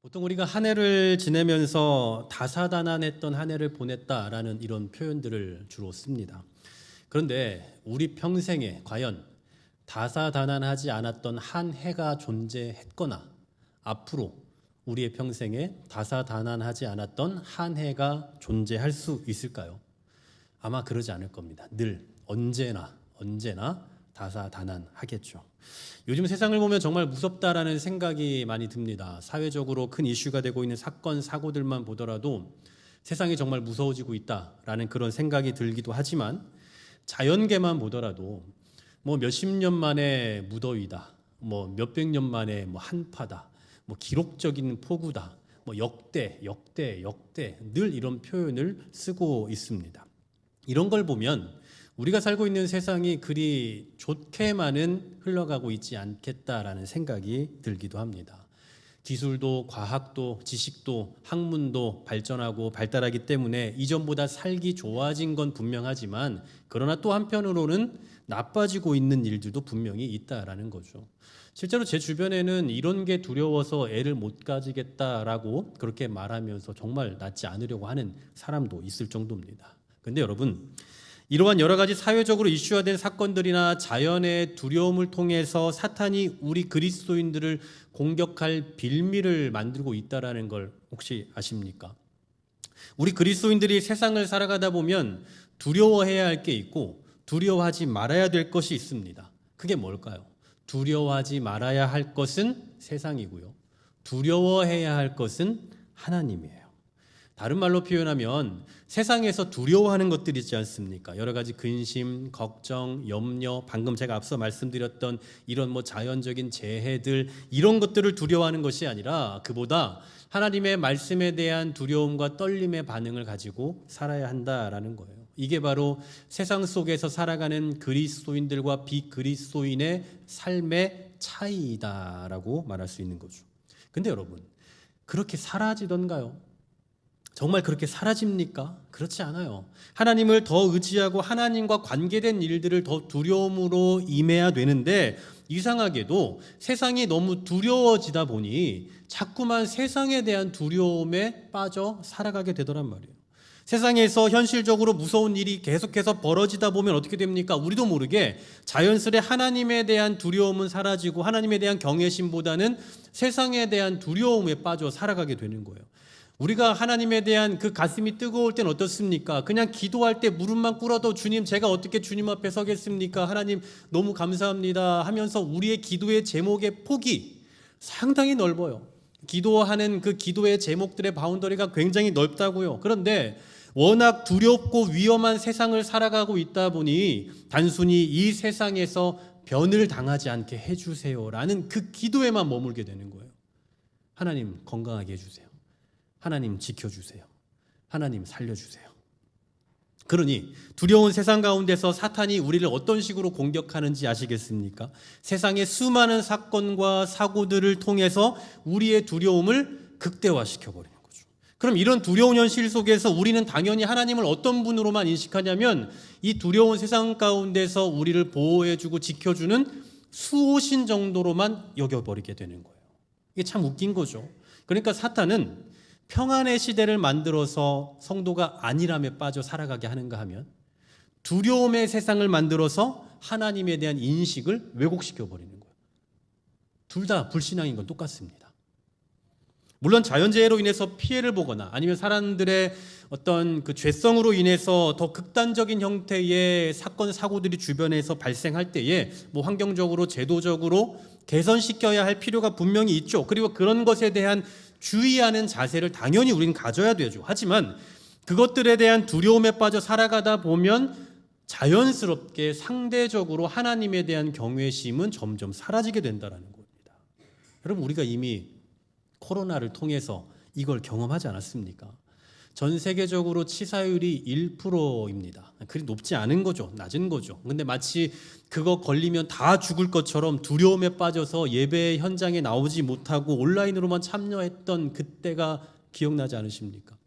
보통 우리가 한 해를 지내면서 다사다난했던 한 해를 보냈다라는 이런 표현들을 주로 씁니다. 그런데 우리 평생에 과연 다사다난하지 않았던 한 해가 존재했거나 앞으로 우리의 평생에 다사다난하지 않았던 한 해가 존재할 수 있을까요? 아마 그러지 않을 겁니다. 늘 언제나 다사다난하겠죠. 요즘 세상을 보면 정말 무섭다라는 생각이 많이 듭니다. 사회적으로 큰 이슈가 되고 있는 사건, 사고들만 보더라도 세상이 정말 무서워지고 있다라는 그런 생각이 들기도 하지만 자연계만 보더라도 몇십 년 만에 무더위다, 몇백 년 만에 한파다, 기록적인 폭우다, 역대 늘 이런 표현을 쓰고 있습니다. 이런 걸 보면 우리가 살고 있는 세상이 그리 좋게만은 흘러가고 있지 않겠다라는 생각이 들기도 합니다. 기술도 과학도 지식도 학문도 발전하고 발달하기 때문에 이전보다 살기 좋아진 건 분명하지만 그러나 또 한편으로는 나빠지고 있는 일들도 분명히 있다라는 거죠. 실제로 제 주변에는 이런 게 두려워서 애를 못 가지겠다라고 그렇게 말하면서 정말 낳지 않으려고 하는 사람도 있을 정도입니다. 근데 여러분, 이러한 여러 가지 사회적으로 이슈화된 사건들이나 자연의 두려움을 통해서 사탄이 우리 그리스도인들을 공격할 빌미를 만들고 있다는 걸 혹시 아십니까? 우리 그리스도인들이 세상을 살아가다 보면 두려워해야 할 게 있고 두려워하지 말아야 될 것이 있습니다. 그게 뭘까요? 두려워하지 말아야 할 것은 세상이고요. 두려워해야 할 것은 하나님이에요. 다른 말로 표현하면 세상에서 두려워하는 것들이 있지 않습니까? 여러 가지 근심, 걱정, 염려, 방금 제가 앞서 말씀드렸던 이런 자연적인 재해들, 이런 것들을 두려워하는 것이 아니라 그보다 하나님의 말씀에 대한 두려움과 떨림의 반응을 가지고 살아야 한다라는 거예요. 이게 바로 세상 속에서 살아가는 그리스도인들과 비그리스도인의 삶의 차이다라고 말할 수 있는 거죠. 근데 여러분, 그렇게 사라지던가요? 정말 그렇게 사라집니까? 그렇지 않아요. 하나님을 더 의지하고 하나님과 관계된 일들을 더 두려움으로 임해야 되는데 이상하게도 세상이 너무 두려워지다 보니 자꾸만 세상에 대한 두려움에 빠져 살아가게 되더란 말이에요. 세상에서 현실적으로 무서운 일이 계속해서 벌어지다 보면 어떻게 됩니까? 우리도 모르게 자연스레 하나님에 대한 두려움은 사라지고 하나님에 대한 경외심보다는 세상에 대한 두려움에 빠져 살아가게 되는 거예요. 우리가 하나님에 대한 그 가슴이 뜨거울 땐 어떻습니까? 그냥 기도할 때 무릎만 꿇어도 주님, 제가 어떻게 주님 앞에 서겠습니까? 하나님 너무 감사합니다 하면서 우리의 기도의 제목의 폭이 상당히 넓어요. 기도하는 그 기도의 제목들의 바운더리가 굉장히 넓다고요. 그런데 워낙 두렵고 위험한 세상을 살아가고 있다 보니 단순히 이 세상에서 변을 당하지 않게 해주세요라는 그 기도에만 머물게 되는 거예요. 하나님 건강하게 해주세요. 하나님 지켜주세요. 하나님 살려주세요. 그러니 두려운 세상 가운데서 사탄이 우리를 어떤 식으로 공격하는지 아시겠습니까? 세상의 수많은 사건과 사고들을 통해서 우리의 두려움을 극대화시켜버리는 거죠. 그럼 이런 두려운 현실 속에서 우리는 당연히 하나님을 어떤 분으로만 인식하냐면 이 두려운 세상 가운데서 우리를 보호해주고 지켜주는 수호신 정도로만 여겨버리게 되는 거예요. 이게 참 웃긴 거죠. 그러니까 사탄은 평안의 시대를 만들어서 성도가 안일함에 빠져 살아가게 하는가 하면 두려움의 세상을 만들어서 하나님에 대한 인식을 왜곡시켜버리는 거예요. 둘 다 불신앙인 건 똑같습니다. 물론 자연재해로 인해서 피해를 보거나 아니면 사람들의 어떤 그 죄성으로 인해서 더 극단적인 형태의 사건, 사고들이 주변에서 발생할 때에 환경적으로, 제도적으로 개선시켜야 할 필요가 분명히 있죠. 그리고 그런 것에 대한 주의하는 자세를 당연히 우리는 가져야 되죠. 하지만 그것들에 대한 두려움에 빠져 살아가다 보면 자연스럽게 상대적으로 하나님에 대한 경외심은 점점 사라지게 된다는 겁니다. 여러분, 우리가 이미 코로나를 통해서 이걸 경험하지 않았습니까? 전 세계적으로 치사율이 1%입니다. 그리 높지 않은 거죠. 낮은 거죠. 근데 마치 그거 걸리면 다 죽을 것처럼 두려움에 빠져서 예배 현장에 나오지 못하고 온라인으로만 참여했던 그때가 기억나지 않으십니까?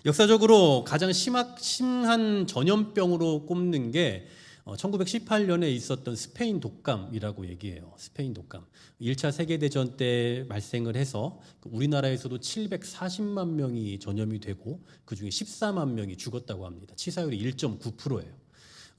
역사적으로 가장 심한 전염병으로 꼽는 게 1918년에 있었던 스페인 독감이라고 얘기해요. 스페인 독감. 1차 세계대전 때 발생을 해서 우리나라에서도 740만 명이 전염이 되고 그중에 14만 명이 죽었다고 합니다. 치사율이 1.9%예요.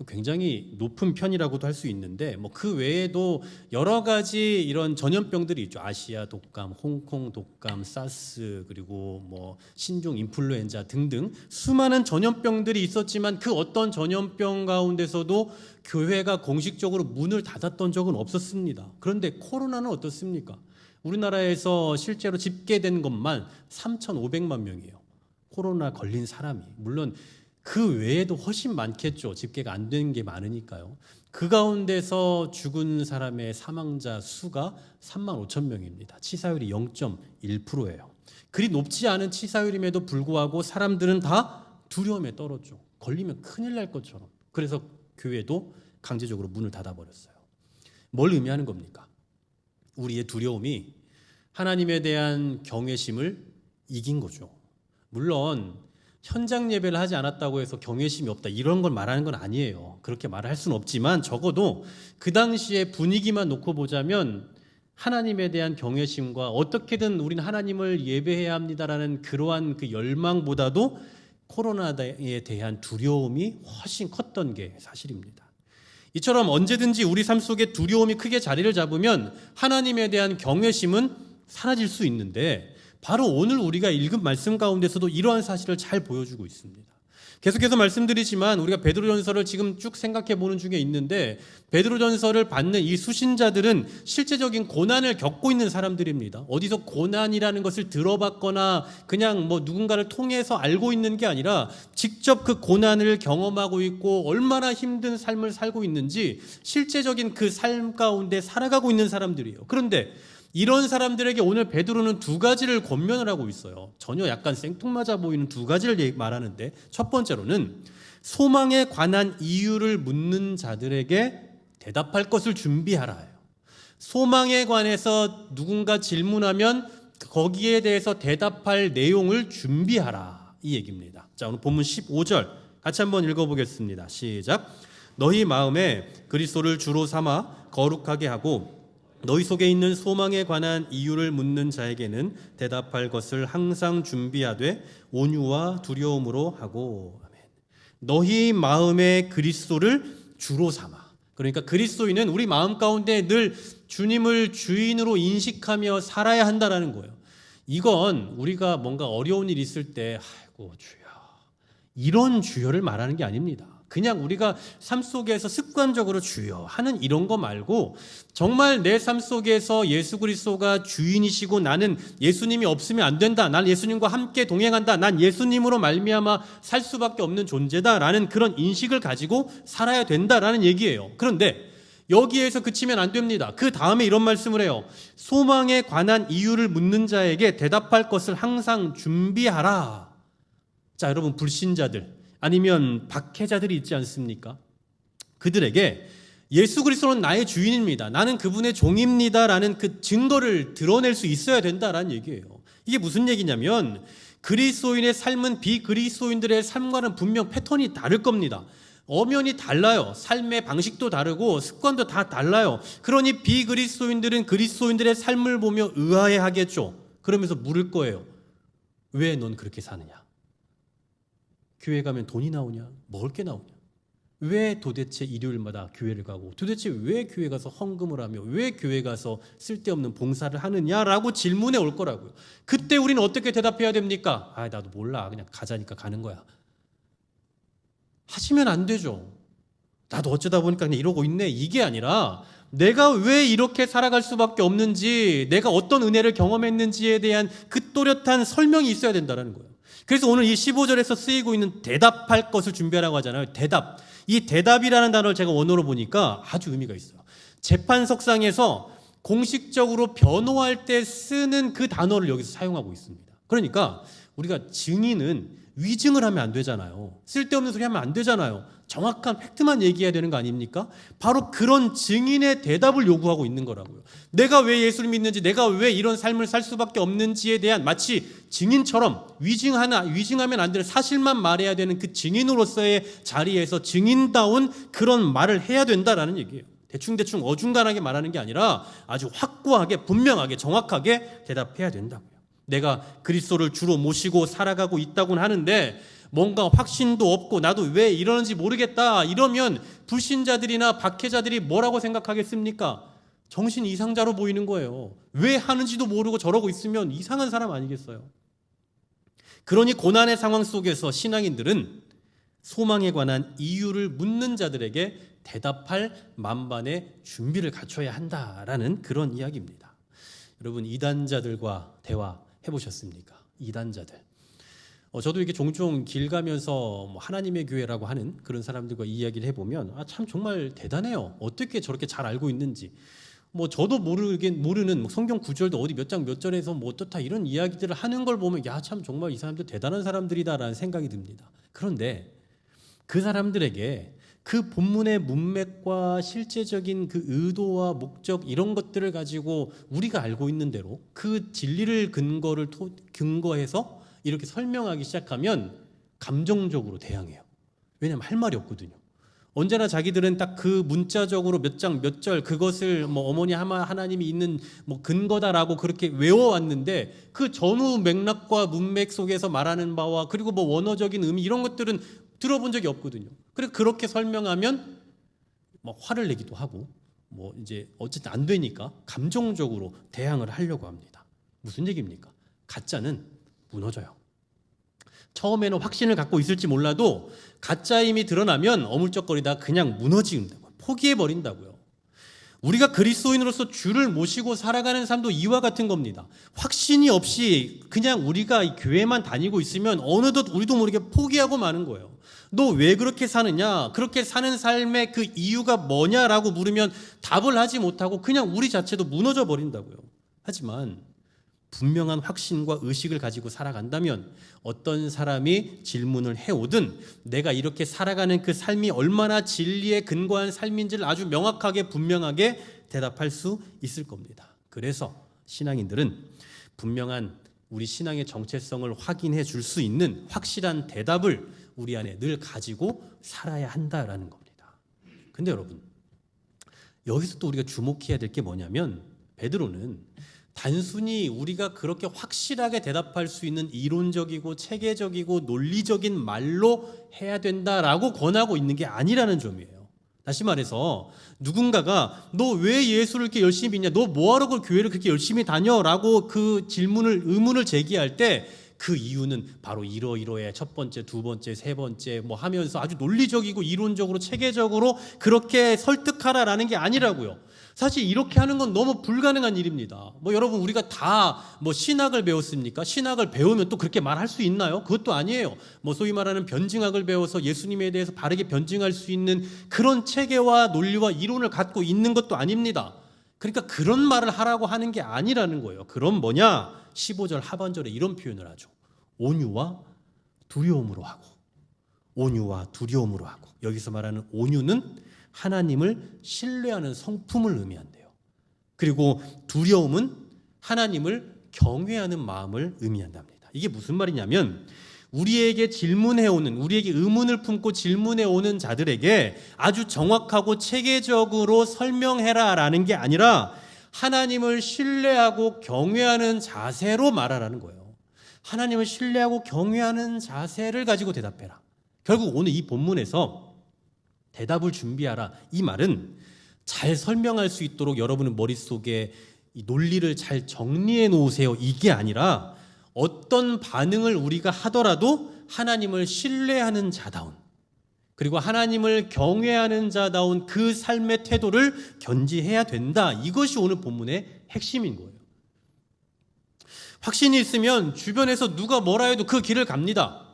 굉장히 높은 편이라고도 할 수 있는데 그 외에도 여러 가지 이런 전염병들이 있죠. 아시아 독감, 홍콩 독감, 사스 그리고 신종 인플루엔자 등등 수많은 전염병들이 있었지만 그 어떤 전염병 가운데서도 교회가 공식적으로 문을 닫았던 적은 없었습니다. 그런데 코로나는 어떻습니까? 우리나라에서 실제로 집계된 것만 3,500만 명이에요. 코로나 걸린 사람이. 물론 그 외에도 훨씬 많겠죠. 집계가 안 된 게 많으니까요. 그 가운데서 죽은 사람의 사망자 수가 3만 5천 명입니다. 치사율이 0.1%예요. 그리 높지 않은 치사율임에도 불구하고 사람들은 다 두려움에 떨었죠. 걸리면 큰일 날 것처럼. 그래서 교회도 강제적으로 문을 닫아버렸어요. 뭘 의미하는 겁니까? 우리의 두려움이 하나님에 대한 경외심을 이긴 거죠. 물론 현장 예배를 하지 않았다고 해서 경외심이 없다 이런 걸 말하는 건 아니에요. 그렇게 말할 수는 없지만 적어도 그 당시의 분위기만 놓고 보자면 하나님에 대한 경외심과 어떻게든 우리는 하나님을 예배해야 합니다라는 그러한 그 열망보다도 코로나에 대한 두려움이 훨씬 컸던 게 사실입니다. 이처럼 언제든지 우리 삶 속에 두려움이 크게 자리를 잡으면 하나님에 대한 경외심은 사라질 수 있는데 바로 오늘 우리가 읽은 말씀 가운데서도 이러한 사실을 잘 보여주고 있습니다. 계속해서 말씀드리지만 우리가 베드로전서를 지금 쭉 생각해 보는 중에 있는데 베드로전서를 받는 이 수신자들은 실제적인 고난을 겪고 있는 사람들입니다. 어디서 고난이라는 것을 들어봤거나 그냥 누군가를 통해서 알고 있는 게 아니라 직접 그 고난을 경험하고 있고 얼마나 힘든 삶을 살고 있는지 실제적인 그 삶 가운데 살아가고 있는 사람들이에요. 그런데 이런 사람들에게 오늘 베드로는 두 가지를 권면을 하고 있어요. 전혀 약간 생뚱맞아 보이는 두 가지를 말하는데 첫 번째로는 소망에 관한 이유를 묻는 자들에게 대답할 것을 준비하라. 소망에 관해서 누군가 질문하면 거기에 대해서 대답할 내용을 준비하라. 이 얘기입니다. 자, 오늘 본문 15절 같이 한번 읽어보겠습니다. 시작. 너희 마음에 그리스도를 주로 삼아 거룩하게 하고 너희 속에 있는 소망에 관한 이유를 묻는 자에게는 대답할 것을 항상 준비하되 온유와 두려움으로 하고. 아멘. 너희 마음에 그리스도를 주로 삼아. 그러니까 그리스도인은 우리 마음 가운데 늘 주님을 주인으로 인식하며 살아야 한다는 거예요. 이건 우리가 뭔가 어려운 일 있을 때 아이고 주여 이런 주여를 말하는 게 아닙니다. 그냥 우리가 삶 속에서 습관적으로 주여 하는 이런 거 말고 정말 내 삶 속에서 예수 그리스도가 주인이시고 나는 예수님이 없으면 안 된다. 난 예수님과 함께 동행한다. 난 예수님으로 말미암아 살 수밖에 없는 존재다라는 그런 인식을 가지고 살아야 된다라는 얘기예요. 그런데 여기에서 그치면 안 됩니다. 그 다음에 이런 말씀을 해요. 소망에 관한 이유를 묻는 자에게 대답할 것을 항상 준비하라. 자, 여러분 불신자들 아니면 박해자들이 있지 않습니까? 그들에게 예수 그리스도는 나의 주인입니다. 나는 그분의 종입니다라는 그 증거를 드러낼 수 있어야 된다라는 얘기예요. 이게 무슨 얘기냐면 그리스도인의 삶은 비그리스도인들의 삶과는 분명 패턴이 다를 겁니다. 엄연히 달라요. 삶의 방식도 다르고 습관도 다 달라요. 그러니 비그리스도인들은 그리스도인들의 삶을 보며 의아해하겠죠. 그러면서 물을 거예요. 왜 넌 그렇게 사느냐? 교회 가면 돈이 나오냐? 먹을 게 나오냐? 왜 도대체 일요일마다 교회를 가고 도대체 왜 교회 가서 헌금을 하며 왜 교회 가서 쓸데없는 봉사를 하느냐라고 질문해 올 거라고요. 그때 우리는 어떻게 대답해야 됩니까? 나도 몰라. 그냥 가자니까 가는 거야. 하시면 안 되죠. 나도 어쩌다 보니까 그냥 이러고 있네. 이게 아니라 내가 왜 이렇게 살아갈 수밖에 없는지 내가 어떤 은혜를 경험했는지에 대한 그 또렷한 설명이 있어야 된다는 거예요. 그래서 오늘 이 15절에서 쓰이고 있는 대답할 것을 준비하라고 하잖아요. 대답. 이 대답이라는 단어를 제가 원어로 보니까 아주 의미가 있어요. 재판석상에서 공식적으로 변호할 때 쓰는 그 단어를 여기서 사용하고 있습니다. 그러니까 우리가 증인은 위증을 하면 안 되잖아요. 쓸데없는 소리 하면 안 되잖아요. 정확한 팩트만 얘기해야 되는 거 아닙니까? 바로 그런 증인의 대답을 요구하고 있는 거라고요. 내가 왜 예수를 믿는지, 내가 왜 이런 삶을 살 수밖에 없는지에 대한 마치 증인처럼 위증하면 안 되는 사실만 말해야 되는 그 증인으로서의 자리에서 증인다운 그런 말을 해야 된다라는 얘기예요. 대충대충 어중간하게 말하는 게 아니라 아주 확고하게, 분명하게, 정확하게 대답해야 된다고요. 내가 그리스도를 주로 모시고 살아가고 있다고는 하는데 뭔가 확신도 없고 나도 왜 이러는지 모르겠다 이러면 불신자들이나 박해자들이 뭐라고 생각하겠습니까? 정신 이상자로 보이는 거예요. 왜 하는지도 모르고 저러고 있으면 이상한 사람 아니겠어요? 그러니 고난의 상황 속에서 신앙인들은 소망에 관한 이유를 묻는 자들에게 대답할 만반의 준비를 갖춰야 한다라는 그런 이야기입니다. 여러분, 이단자들과 대화해보셨습니까? 이단자들. 저도 이렇게 종종 길 가면서 하나님의 교회라고 하는 그런 사람들과 이야기를 해보면 참 정말 대단해요. 어떻게 저렇게 잘 알고 있는지. 저도 모르는 성경 구절도 어디 몇 장 몇 절에서 어떻다 이런 이야기들을 하는 걸 보면 참 정말 이 사람들 대단한 사람들이다라는 생각이 듭니다. 그런데 그 사람들에게 그 본문의 문맥과 실제적인 그 의도와 목적 이런 것들을 가지고 우리가 알고 있는 대로 그 진리를 근거해서 이렇게 설명하기 시작하면 감정적으로 대항해요. 왜냐하면 할 말이 없거든요. 언제나 자기들은 딱 그 문자적으로 몇 장 몇 절 그것을 어머니 하나님이 있는 근거다라고 그렇게 외워왔는데 그 전후 맥락과 문맥 속에서 말하는 바와 그리고 원어적인 의미 이런 것들은 들어본 적이 없거든요. 그래서 그렇게 설명하면 화를 내기도 하고 이제 어쨌든 안 되니까 감정적으로 대항을 하려고 합니다. 무슨 얘기입니까? 가짜는 무너져요. 처음에는 확신을 갖고 있을지 몰라도 가짜임이 드러나면 어물쩍거리다 그냥 무너진다고 포기해버린다고요. 우리가 그리스도인으로서 주를 모시고 살아가는 삶도 이와 같은 겁니다. 확신이 없이 그냥 우리가 이 교회만 다니고 있으면 어느덧 우리도 모르게 포기하고 마는 거예요. 너 왜 그렇게 사느냐? 그렇게 사는 삶의 그 이유가 뭐냐라고 물으면 답을 하지 못하고 그냥 우리 자체도 무너져 버린다고요. 하지만 분명한 확신과 의식을 가지고 살아간다면 어떤 사람이 질문을 해오든 내가 이렇게 살아가는 그 삶이 얼마나 진리에 근거한 삶인지를 아주 명확하게 분명하게 대답할 수 있을 겁니다. 그래서 신앙인들은 분명한 우리 신앙의 정체성을 확인해 줄 수 있는 확실한 대답을 우리 안에 늘 가지고 살아야 한다라는 겁니다. 근데 여러분, 여기서 또 우리가 주목해야 될 게 뭐냐면 베드로는 단순히 우리가 그렇게 확실하게 대답할 수 있는 이론적이고 체계적이고 논리적인 말로 해야 된다라고 권하고 있는 게 아니라는 점이에요. 다시 말해서 누군가가 너 왜 예수를 이렇게 열심히 믿냐? 너 뭐하러 그 교회를 그렇게 열심히 다녀? 라고 그 의문을 제기할 때 그 이유는 바로 이러이러해 첫 번째, 두 번째, 세 번째 하면서 아주 논리적이고 이론적으로 체계적으로 그렇게 설득하라라는 게 아니라고요. 사실 이렇게 하는 건 너무 불가능한 일입니다. 여러분 우리가 다 신학을 배웠습니까? 신학을 배우면 또 그렇게 말할 수 있나요? 그것도 아니에요. 소위 말하는 변증학을 배워서 예수님에 대해서 바르게 변증할 수 있는 그런 체계와 논리와 이론을 갖고 있는 것도 아닙니다. 그러니까 그런 말을 하라고 하는 게 아니라는 거예요. 그럼 뭐냐? 15절 하반절에 이런 표현을 하죠. 온유와 두려움으로 하고. 온유와 두려움으로 하고. 여기서 말하는 온유는 하나님을 신뢰하는 성품을 의미한대요. 그리고 두려움은 하나님을 경외하는 마음을 의미한답니다. 이게 무슨 말이냐면 우리에게 우리에게 의문을 품고 질문해오는 자들에게 아주 정확하고 체계적으로 설명해라라는 게 아니라 하나님을 신뢰하고 경외하는 자세로 말하라는 거예요. 하나님을 신뢰하고 경외하는 자세를 가지고 대답해라. 결국 오늘 이 본문에서 대답을 준비하라. 이 말은 잘 설명할 수 있도록 여러분의 머릿속에 이 논리를 잘 정리해 놓으세요. 이게 아니라 어떤 반응을 우리가 하더라도 하나님을 신뢰하는 자다운 그리고 하나님을 경외하는 자다운 그 삶의 태도를 견지해야 된다. 이것이 오늘 본문의 핵심인 거예요. 확신이 있으면 주변에서 누가 뭐라 해도 그 길을 갑니다.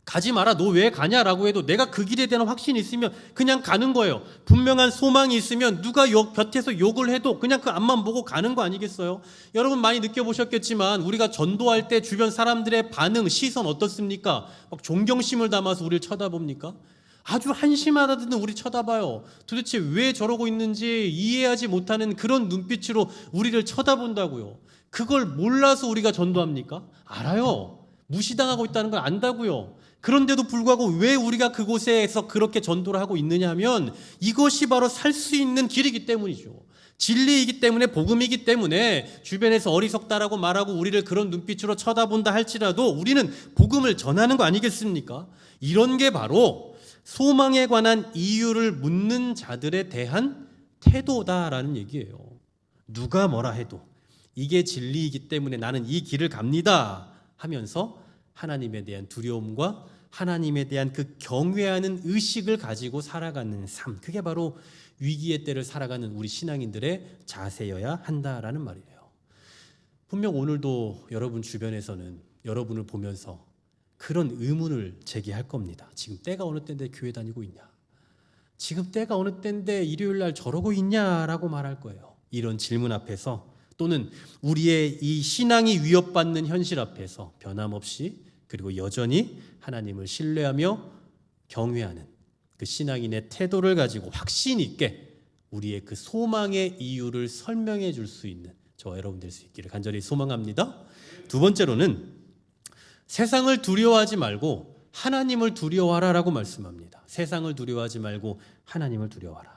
가지 마라, 너 왜 가냐라고 해도 내가 그 길에 대한 확신이 있으면 그냥 가는 거예요. 분명한 소망이 있으면 누가 곁에서 욕을 해도 그냥 그 앞만 보고 가는 거 아니겠어요? 여러분 많이 느껴보셨겠지만 우리가 전도할 때 주변 사람들의 반응, 시선 어떻습니까? 막 존경심을 담아서 우리를 쳐다봅니까? 아주 한심하다든 우리 쳐다봐요. 도대체 왜 저러고 있는지 이해하지 못하는 그런 눈빛으로 우리를 쳐다본다고요. 그걸 몰라서 우리가 전도합니까? 알아요. 무시당하고 있다는 걸 안다고요. 그런데도 불구하고 왜 우리가 그곳에서 그렇게 전도를 하고 있느냐 하면 이것이 바로 살 수 있는 길이기 때문이죠. 진리이기 때문에, 복음이기 때문에 주변에서 어리석다라고 말하고 우리를 그런 눈빛으로 쳐다본다 할지라도 우리는 복음을 전하는 거 아니겠습니까? 이런 게 바로 소망에 관한 이유를 묻는 자들에 대한 태도다라는 얘기예요. 누가 뭐라 해도 이게 진리이기 때문에 나는 이 길을 갑니다 하면서 하나님에 대한 두려움과 하나님에 대한 그 경외하는 의식을 가지고 살아가는 삶, 그게 바로 위기의 때를 살아가는 우리 신앙인들의 자세여야 한다라는 말이에요. 분명 오늘도 여러분 주변에서는 여러분을 보면서 그런 의문을 제기할 겁니다. 지금 때가 어느 때인데 교회 다니고 있냐? 지금 때가 어느 때인데 일요일 날 저러고 있냐라고 말할 거예요. 이런 질문 앞에서 또는 우리의 이 신앙이 위협받는 현실 앞에서 변함없이 그리고 여전히 하나님을 신뢰하며 경외하는 그 신앙인의 태도를 가지고 확신 있게 우리의 그 소망의 이유를 설명해 줄 수 있는 저와 여러분 될 수 있기를 간절히 소망합니다. 두 번째로는 세상을 두려워하지 말고 하나님을 두려워하라라고 말씀합니다. 세상을 두려워하지 말고 하나님을 두려워하라.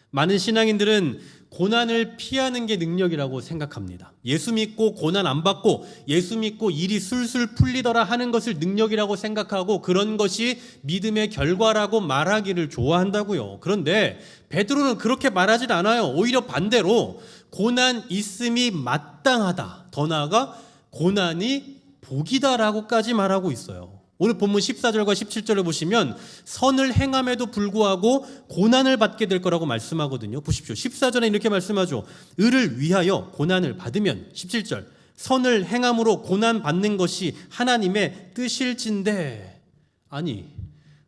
많은 신앙인들은 고난을 피하는 게 능력이라고 생각합니다. 예수 믿고 고난 안 받고 예수 믿고 일이 술술 풀리더라 하는 것을 능력이라고 생각하고 그런 것이 믿음의 결과라고 말하기를 좋아한다고요. 그런데 베드로는 그렇게 말하지 않아요. 오히려 반대로 고난 있음이 마땅하다. 더 나아가 고난이 복이다라고까지 말하고 있어요. 오늘 본문 14절과 17절을 보시면 선을 행함에도 불구하고 고난을 받게 될 거라고 말씀하거든요. 보십시오. 14절에 이렇게 말씀하죠. 의를 위하여 고난을 받으면 17절 선을 행함으로 고난 받는 것이 하나님의 뜻일진데 아니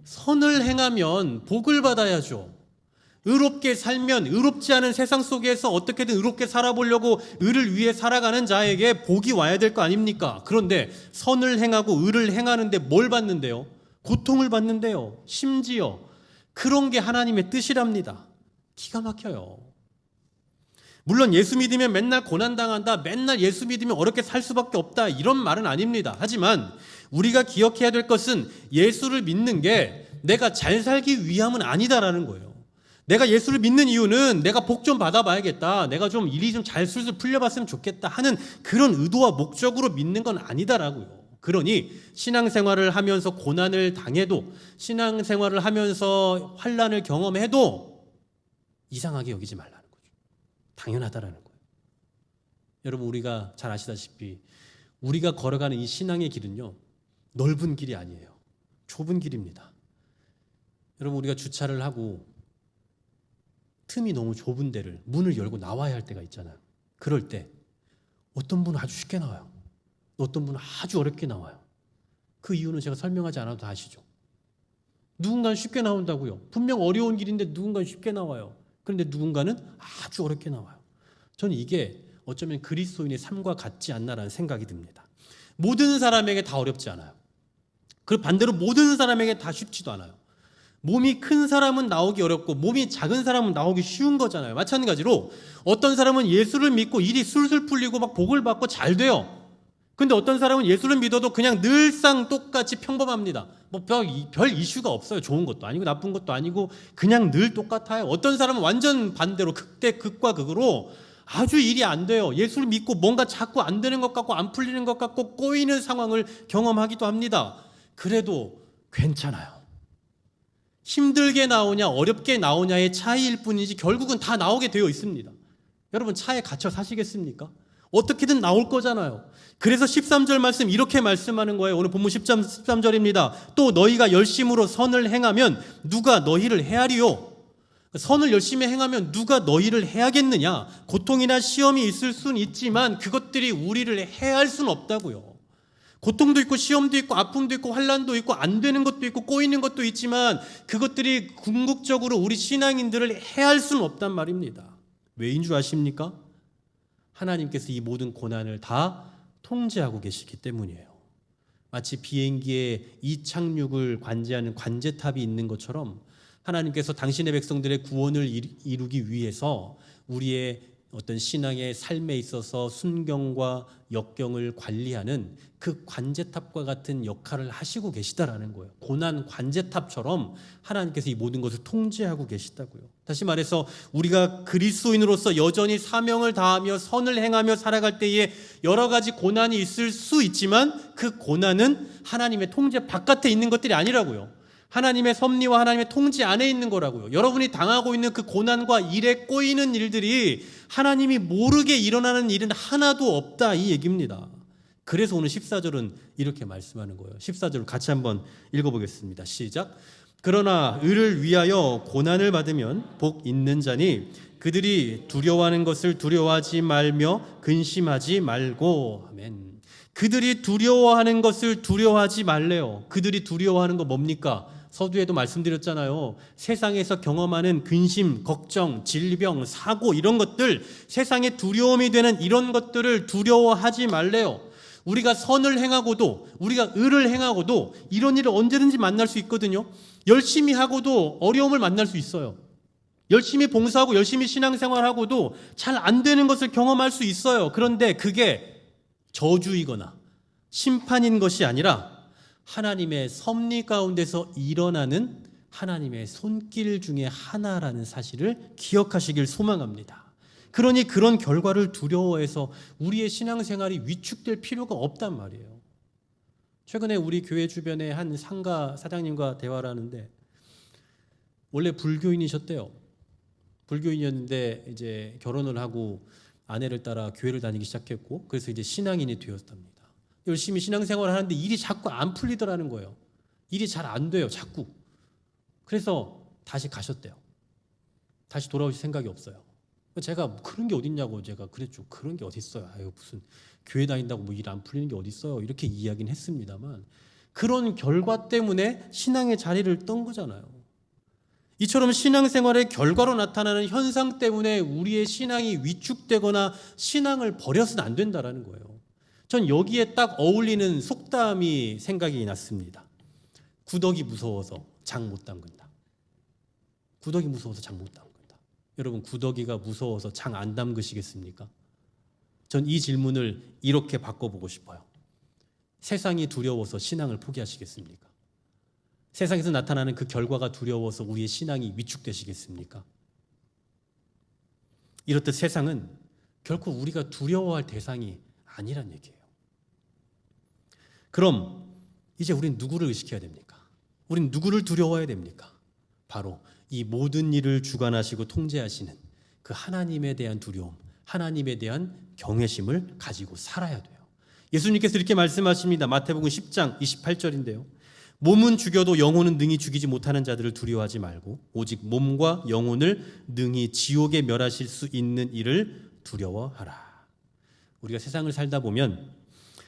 선을 행하면 복을 받아야죠. 의롭게 살면 의롭지 않은 세상 속에서 어떻게든 의롭게 살아보려고 의를 위해 살아가는 자에게 복이 와야 될 거 아닙니까? 그런데 선을 행하고 의를 행하는데 뭘 받는데요? 고통을 받는데요. 심지어 그런 게 하나님의 뜻이랍니다. 기가 막혀요. 물론 예수 믿으면 맨날 고난당한다, 맨날 예수 믿으면 어렵게 살 수밖에 없다 이런 말은 아닙니다. 하지만 우리가 기억해야 될 것은 예수를 믿는 게 내가 잘 살기 위함은 아니다라는 거예요. 내가 예수를 믿는 이유는 내가 복 좀 받아봐야겠다, 내가 좀 일이 좀 잘 술술 풀려봤으면 좋겠다 하는 그런 의도와 목적으로 믿는 건 아니다라고요. 그러니 신앙생활을 하면서 고난을 당해도 신앙생활을 하면서 환난을 경험해도 이상하게 여기지 말라는 거죠. 당연하다라는 거예요. 여러분 우리가 잘 아시다시피 우리가 걸어가는 이 신앙의 길은요 넓은 길이 아니에요. 좁은 길입니다. 여러분 우리가 주차를 하고 틈이 너무 좁은 데를 문을 열고 나와야 할 때가 있잖아요. 그럴 때 어떤 분은 아주 쉽게 나와요. 어떤 분은 아주 어렵게 나와요. 그 이유는 제가 설명하지 않아도 다 아시죠. 누군가는 쉽게 나온다고요. 분명 어려운 길인데 누군가는 쉽게 나와요. 그런데 누군가는 아주 어렵게 나와요. 저는 이게 어쩌면 그리스도인의 삶과 같지 않나라는 생각이 듭니다. 모든 사람에게 다 어렵지 않아요. 그 반대로 모든 사람에게 다 쉽지도 않아요. 몸이 큰 사람은 나오기 어렵고 몸이 작은 사람은 나오기 쉬운 거잖아요. 마찬가지로 어떤 사람은 예수를 믿고 일이 술술 풀리고 막 복을 받고 잘 돼요. 근데 어떤 사람은 예수를 믿어도 그냥 늘상 똑같이 평범합니다. 뭐 별 이슈가 없어요. 좋은 것도 아니고 나쁜 것도 아니고 그냥 늘 똑같아요. 어떤 사람은 완전 반대로 극과 극으로 아주 일이 안 돼요. 예수를 믿고 뭔가 자꾸 안 되는 것 같고 안 풀리는 것 같고 꼬이는 상황을 경험하기도 합니다. 그래도 괜찮아요. 힘들게 나오냐 어렵게 나오냐의 차이일 뿐이지 결국은 다 나오게 되어 있습니다. 여러분 차에 갇혀 사시겠습니까? 어떻게든 나올 거잖아요. 그래서 13절 말씀 이렇게 말씀하는 거예요. 오늘 본문 13절입니다. 또 너희가 열심으로 선을 행하면 누가 너희를 헤아리요? 선을 열심히 행하면 누가 너희를 해하겠느냐? 고통이나 시험이 있을 수는 있지만 그것들이 우리를 해할 수는 없다고요. 고통도 있고 시험도 있고 아픔도 있고 환난도 있고 안 되는 것도 있고 꼬이는 것도 있지만 그것들이 궁극적으로 우리 신앙인들을 해할 수는 없단 말입니다. 왜인 줄 아십니까? 하나님께서 이 모든 고난을 다 통제하고 계시기 때문이에요. 마치 비행기의 이착륙을 관제하는 관제탑이 있는 것처럼 하나님께서 당신의 백성들의 구원을 이루기 위해서 우리의 어떤 신앙의 삶에 있어서 순경과 역경을 관리하는 그 관제탑과 같은 역할을 하시고 계시다라는 거예요. 고난 관제탑처럼 하나님께서 이 모든 것을 통제하고 계시다고요. 다시 말해서 우리가 그리스도인으로서 여전히 사명을 다하며 선을 행하며 살아갈 때에 여러 가지 고난이 있을 수 있지만 그 고난은 하나님의 통제 바깥에 있는 것들이 아니라고요. 하나님의 섭리와 하나님의 통제 안에 있는 거라고요. 여러분이 당하고 있는 그 고난과 일에 꼬이는 일들이 하나님이 모르게 일어나는 일은 하나도 없다, 이 얘기입니다. 그래서 오늘 14절은 이렇게 말씀하는 거예요. 14절 같이 한번 읽어보겠습니다. 시작. 그러나 의를 위하여 고난을 받으면 복 있는 자니 그들이 두려워하는 것을 두려워하지 말며 근심하지 말고. 아멘. 그들이 두려워하는 것을 두려워하지 말래요. 그들이 두려워하는 거 뭡니까? 서두에도 말씀드렸잖아요. 세상에서 경험하는 근심, 걱정, 질병, 사고 이런 것들, 세상에 두려움이 되는 이런 것들을 두려워하지 말래요. 우리가 선을 행하고도, 우리가 의를 행하고도 이런 일을 언제든지 만날 수 있거든요. 열심히 하고도 어려움을 만날 수 있어요. 열심히 봉사하고 열심히 신앙생활하고도 잘 안 되는 것을 경험할 수 있어요. 그런데 그게 저주이거나 심판인 것이 아니라 하나님의 섭리 가운데서 일어나는 하나님의 손길 중에 하나라는 사실을 기억하시길 소망합니다. 그러니 그런 결과를 두려워해서 우리의 신앙생활이 위축될 필요가 없단 말이에요. 최근에 우리 교회 주변에 한 상가 사장님과 대화를 하는데 원래 불교인이셨대요. 불교인이었는데 이제 결혼을 하고 아내를 따라 교회를 다니기 시작했고 그래서 이제 신앙인이 되었답니다. 열심히 신앙생활을 하는데 일이 자꾸 안 풀리더라는 거예요. 일이 잘 안 돼요, 자꾸. 그래서 다시 가셨대요. 다시 돌아오실 생각이 없어요. 제가 그런 게 어딨냐고 제가 그랬죠. 그런 게 어딨어요. 아유, 무슨 교회 다닌다고 뭐 일 안 풀리는 게 어딨어요. 이렇게 이야기는 했습니다만 그런 결과 때문에 신앙의 자리를 떤 거잖아요. 이처럼 신앙생활의 결과로 나타나는 현상 때문에 우리의 신앙이 위축되거나 신앙을 버려서는 안 된다는 거예요. 전 여기에 딱 어울리는 속담이 생각이 났습니다. 구더기 무서워서 장 못 담근다. 구더기 무서워서 장 못 담근다. 여러분, 구더기가 무서워서 장 안 담그시겠습니까? 전 이 질문을 이렇게 바꿔보고 싶어요. 세상이 두려워서 신앙을 포기하시겠습니까? 세상에서 나타나는 그 결과가 두려워서 우리의 신앙이 위축되시겠습니까? 이렇듯 세상은 결코 우리가 두려워할 대상이 아니란 얘기예요. 그럼 이제 우린 누구를 의식해야 됩니까? 우린 누구를 두려워해야 됩니까? 바로 이 모든 일을 주관하시고 통제하시는 그 하나님에 대한 두려움, 하나님에 대한 경외심을 가지고 살아야 돼요. 예수님께서 이렇게 말씀하십니다. 마태복음 10장 28절인데요. 몸은 죽여도 영혼은 능히 죽이지 못하는 자들을 두려워하지 말고 오직 몸과 영혼을 능히 지옥에 멸하실 수 있는 이를 두려워하라. 우리가 세상을 살다 보면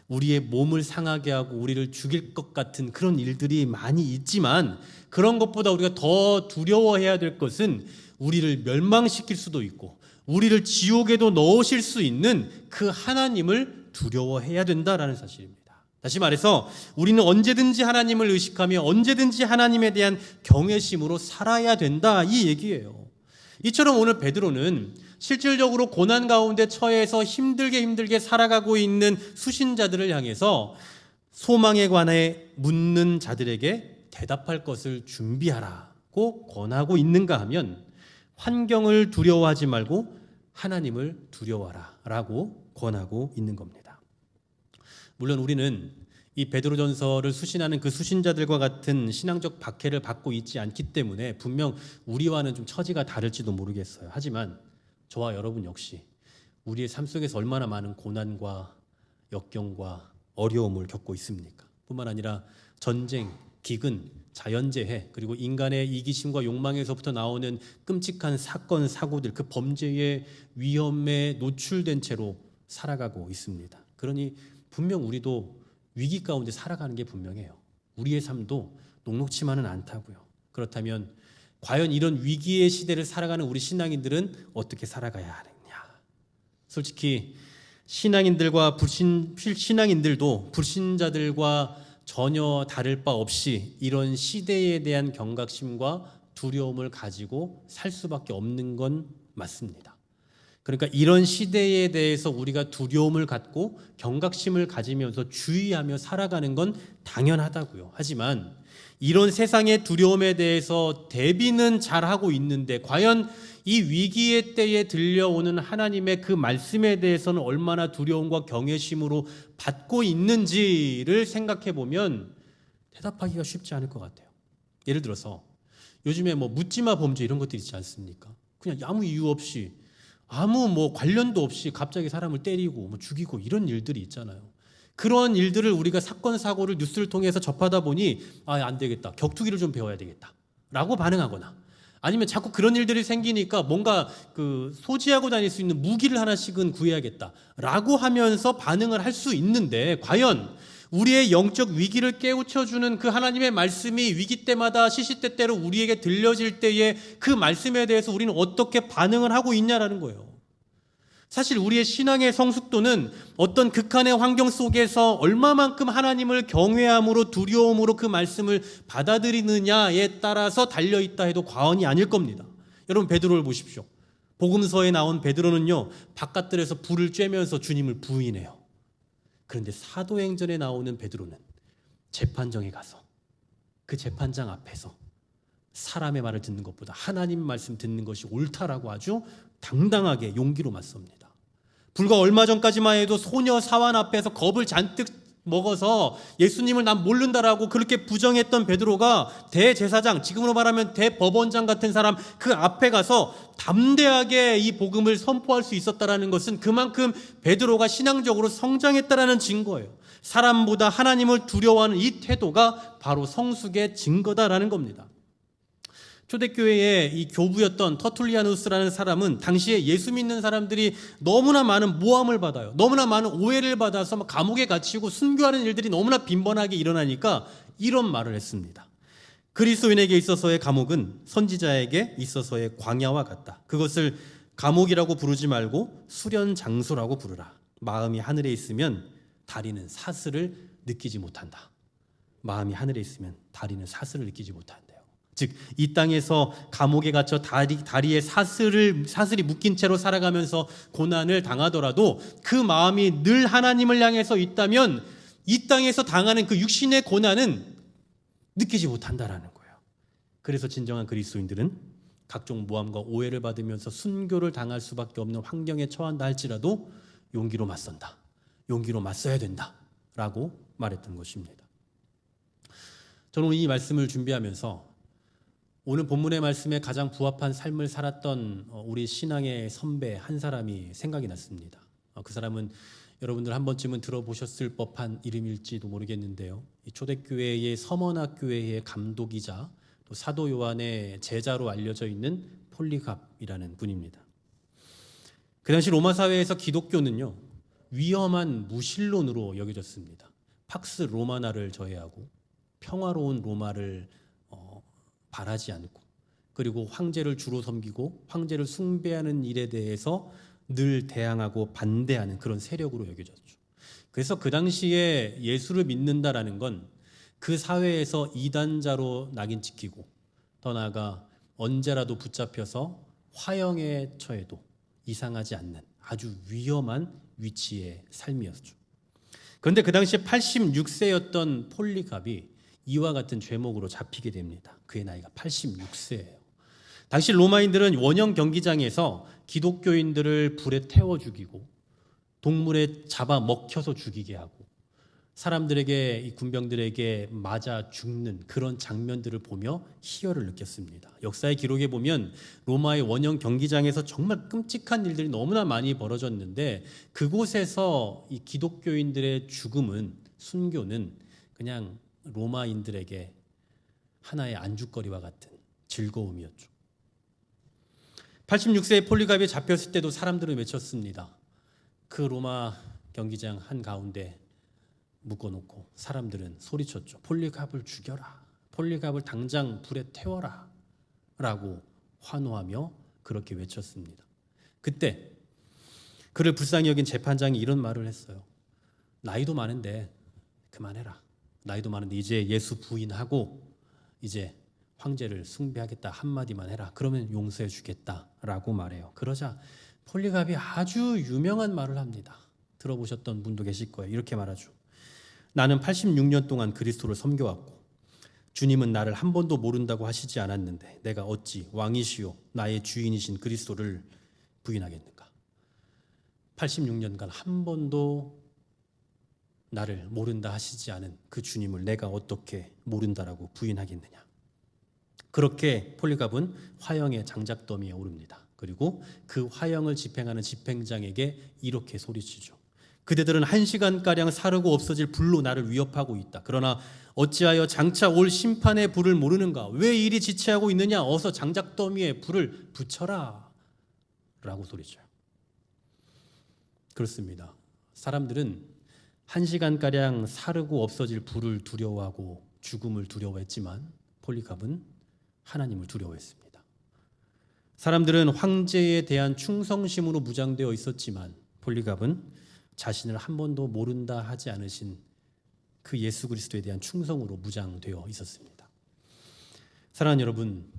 우리의 몸을 상하게 하고 우리를 죽일 것 같은 그런 일들이 많이 있지만 그런 것보다 우리가 더 두려워해야 될 것은 우리를 멸망시킬 수도 있고 우리를 지옥에도 넣으실 수 있는 그 하나님을 두려워해야 된다라는 사실입니다. 다시 말해서 우리는 언제든지 하나님을 의식하며 언제든지 하나님에 대한 경외심으로 살아야 된다, 이 얘기예요. 이처럼 오늘 베드로는 실질적으로 고난 가운데 처해서 힘들게 살아가고 있는 수신자들을 향해서 소망에 관해 묻는 자들에게 대답할 것을 준비하라고 권하고 있는가 하면 환경을 두려워하지 말고 하나님을 두려워하라라고 권하고 있는 겁니다. 물론 우리는 이 베드로전서를 수신하는 그 수신자들과 같은 신앙적 박해를 받고 있지 않기 때문에 분명 우리와는 좀 처지가 다를지도 모르겠어요. 하지만 저와 여러분 역시 우리의 삶 속에서 얼마나 많은 고난과 역경과 어려움을 겪고 있습니까? 뿐만 아니라 전쟁, 기근, 자연재해, 그리고 인간의 이기심과 욕망에서부터 나오는 끔찍한 사건, 사고들, 그 범죄의 위험에 노출된 채로 살아가고 있습니다. 그러니 분명 우리도 위기 가운데 살아가는 게 분명해요. 우리의 삶도 녹록치만은 않다고요. 그렇다면 과연 이런 위기의 시대를 살아가는 우리 신앙인들은 어떻게 살아가야 하느냐? 솔직히 신앙인들도 불신자들과 전혀 다를 바 없이 이런 시대에 대한 경각심과 두려움을 가지고 살 수밖에 없는 건 맞습니다. 그러니까 이런 시대에 대해서 우리가 두려움을 갖고 경각심을 가지면서 주의하며 살아가는 건 당연하다고요. 하지만 이런 세상의 두려움에 대해서 대비는 잘하고 있는데 과연 이 위기의 때에 들려오는 하나님의 그 말씀에 대해서는 얼마나 두려움과 경외심으로 받고 있는지를 생각해 보면 대답하기가 쉽지 않을 것 같아요. 예를 들어서 요즘에 묻지마 범죄 이런 것들 있지 않습니까? 그냥 아무 이유 없이 아무 관련도 없이 갑자기 사람을 때리고 죽이고 이런 일들이 있잖아요. 그런 일들을 우리가 사건 사고를 뉴스를 통해서 접하다 보니 안 되겠다. 격투기를 좀 배워야 되겠다. 라고 반응하거나 아니면 자꾸 그런 일들이 생기니까 뭔가 소지하고 다닐 수 있는 무기를 하나씩은 구해야겠다. 라고 하면서 반응을 할 수 있는데 과연 우리의 영적 위기를 깨우쳐주는 그 하나님의 말씀이 위기 때마다 시시때때로 우리에게 들려질 때에 그 말씀에 대해서 우리는 어떻게 반응을 하고 있냐라는 거예요. 사실 우리의 신앙의 성숙도는 어떤 극한의 환경 속에서 얼마만큼 하나님을 경외함으로 두려움으로 그 말씀을 받아들이느냐에 따라서 달려있다 해도 과언이 아닐 겁니다. 여러분 베드로를 보십시오. 복음서에 나온 베드로는요 바깥들에서 불을 쬐면서 주님을 부인해요. 그런데 사도행전에 나오는 베드로는 재판정에 가서 그 재판장 앞에서 사람의 말을 듣는 것보다 하나님 말씀 듣는 것이 옳다라고 아주 당당하게 용기로 맞섭니다. 불과 얼마 전까지만 해도 소녀 사환 앞에서 겁을 잔뜩 먹어서 예수님을 난 모른다라고 그렇게 부정했던 베드로가 대제사장, 지금으로 말하면 대법원장 같은 사람 그 앞에 가서 담대하게 이 복음을 선포할 수 있었다라는 것은 그만큼 베드로가 신앙적으로 성장했다라는 증거예요. 사람보다 하나님을 두려워하는 이 태도가 바로 성숙의 증거다라는 겁니다. 초대교회의 이 교부였던 터툴리아누스라는 사람은 당시에 예수 믿는 사람들이 너무나 많은 모함을 받아요. 너무나 많은 오해를 받아서 감옥에 갇히고 순교하는 일들이 너무나 빈번하게 일어나니까 이런 말을 했습니다. 그리스도인에게 있어서의 감옥은 선지자에게 있어서의 광야와 같다. 그것을 감옥이라고 부르지 말고 수련 장소라고 부르라. 마음이 하늘에 있으면 다리는 사슬을 느끼지 못한다. 마음이 하늘에 있으면 다리는 사슬을 느끼지 못한다. 즉 이 땅에서 감옥에 갇혀 다리에 사슬이 묶인 채로 살아가면서 고난을 당하더라도 그 마음이 늘 하나님을 향해서 있다면 이 땅에서 당하는 그 육신의 고난은 느끼지 못한다라는 거예요. 그래서 진정한 그리스도인들은 각종 모함과 오해를 받으면서 순교를 당할 수밖에 없는 환경에 처한다 할지라도 용기로 맞선다. 용기로 맞서야 된다라고 말했던 것입니다. 저는 이 말씀을 준비하면서 오늘 본문의 말씀에 가장 부합한 삶을 살았던 우리 신앙의 선배 한 사람이 생각이 났습니다. 그 사람은 여러분들 한 번쯤은 들어보셨을 법한 이름일지도 모르겠는데요. 이 초대교회의 서머나교회의 감독이자 또 사도 요한의 제자로 알려져 있는 폴리갑이라는 분입니다. 그 당시 로마 사회에서 기독교는요 위험한 무신론으로 여겨졌습니다. 팍스 로마나를 저해하고 평화로운 로마를 바라지 않고 그리고 황제를 주로 섬기고 황제를 숭배하는 일에 대해서 늘 대항하고 반대하는 그런 세력으로 여겨졌죠. 그래서 그 당시에 예수를 믿는다라는 건 그 사회에서 이단자로 낙인 찍히고 더 나아가 언제라도 붙잡혀서 화형에 처해도 이상하지 않는 아주 위험한 위치의 삶이었죠. 그런데 그 당시에 86세였던 폴리갑이 이와 같은 죄목으로 잡히게 됩니다. 그의 나이가 86세예요. 당시 로마인들은 원형 경기장에서 기독교인들을 불에 태워 죽이고 동물에 잡아 먹혀서 죽이게 하고 사람들에게 이 군병들에게 맞아 죽는 그런 장면들을 보며 희열을 느꼈습니다. 역사의 기록에 보면 로마의 원형 경기장에서 정말 끔찍한 일들이 너무나 많이 벌어졌는데 그곳에서 이 기독교인들의 죽음은 순교는 그냥 로마인들에게 하나의 안주거리와 같은 즐거움이었죠. 86세의 폴리갑이 잡혔을 때도 사람들은 외쳤습니다. 그 로마 경기장 한가운데 묶어놓고 사람들은 소리쳤죠. 폴리갑을 죽여라. 폴리갑을 당장 불에 태워라. 라고 환호하며 그렇게 외쳤습니다. 그때 그를 불쌍히 여긴 재판장이 이런 말을 했어요. 나이도 많은데 그만해라. 나이도 많은데 이제 예수 부인하고 이제 황제를 숭배하겠다 한마디만 해라. 그러면 용서해 주겠다라고 말해요. 그러자 폴리갑이 아주 유명한 말을 합니다. 들어보셨던 분도 계실 거예요. 이렇게 말하죠. 나는 86년 동안 그리스도를 섬겨왔고 주님은 나를 한 번도 모른다고 하시지 않았는데 내가 어찌 왕이시요 나의 주인이신 그리스도를 부인하겠는가. 86년간 한 번도 나를 모른다 하시지 않은 그 주님을 내가 어떻게 모른다라고 부인하겠느냐. 그렇게 폴리갑은 화형의 장작더미에 오릅니다. 그리고 그 화형을 집행하는 집행장에게 이렇게 소리치죠. 그대들은 1시간가량 사르고 없어질 불로 나를 위협하고 있다. 그러나 어찌하여 장차 올 심판의 불을 모르는가? 왜 이리 지체하고 있느냐? 어서 장작더미에 불을 붙여라. 라고 소리쳐요. 그렇습니다. 사람들은 1시간가량 사르고 없어질 불을 두려워하고 죽음을 두려워했지만 폴리갑은 하나님을 두려워했습니다. 사람들은 황제에 대한 충성심으로 무장되어 있었지만 폴리갑은 자신을 한 번도 모른다 하지 않으신 그 예수 그리스도에 대한 충성으로 무장되어 있었습니다. 사랑하는 여러분,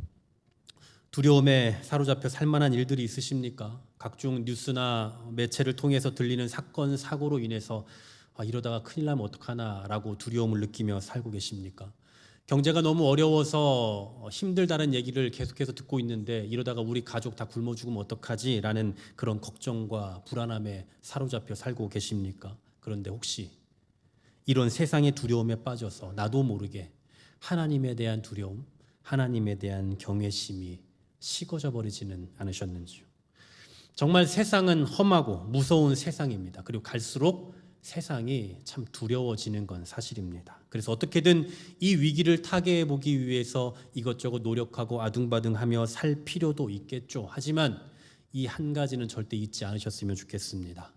두려움에 사로잡혀 살만한 일들이 있으십니까? 각종 뉴스나 매체를 통해서 들리는 사건, 사고로 인해서 이러다가 큰일 나면 어떡하나라고 두려움을 느끼며 살고 계십니까? 경제가 너무 어려워서 힘들다는 얘기를 계속해서 듣고 있는데 이러다가 우리 가족 다 굶어 죽으면 어떡하지? 라는 그런 걱정과 불안함에 사로잡혀 살고 계십니까? 그런데 혹시 이런 세상의 두려움에 빠져서 나도 모르게 하나님에 대한 두려움, 하나님에 대한 경외심이 식어져 버리지는 않으셨는지요? 정말 세상은 험하고 무서운 세상입니다. 그리고 갈수록 세상이 참 두려워지는 건 사실입니다. 그래서 어떻게든 이 위기를 타개해 보기 위해서 이것저것 노력하고 아둥바둥하며 살 필요도 있겠죠. 하지만 이 한 가지는 절대 잊지 않으셨으면 좋겠습니다.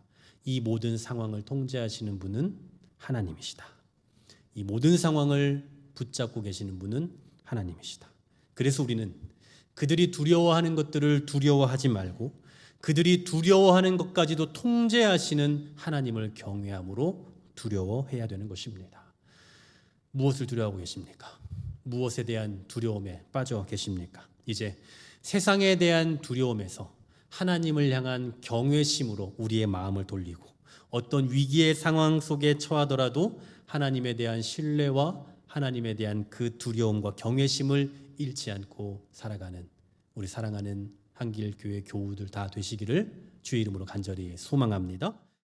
이 모든 상황을 통제하시는 분은 하나님이시다. 이 모든 상황을 붙잡고 계시는 분은 하나님이시다. 그래서 우리는 그들이 두려워하는 것들을 두려워하지 말고 그들이 두려워하는 것까지도 통제하시는 하나님을 경외함으로 두려워해야 되는 것입니다. 무엇을 두려워하고 계십니까? 무엇에 대한 두려움에 빠져 계십니까? 이제 세상에 대한 두려움에서 하나님을 향한 경외심으로 우리의 마음을 돌리고 어떤 위기의 상황 속에 처하더라도 하나님에 대한 신뢰와 하나님에 대한 그 두려움과 경외심을 잃지 않고 살아가는 우리 사랑하는 한길교회 교우들 다 되시기를 주의 이름으로 간절히 소망합니다.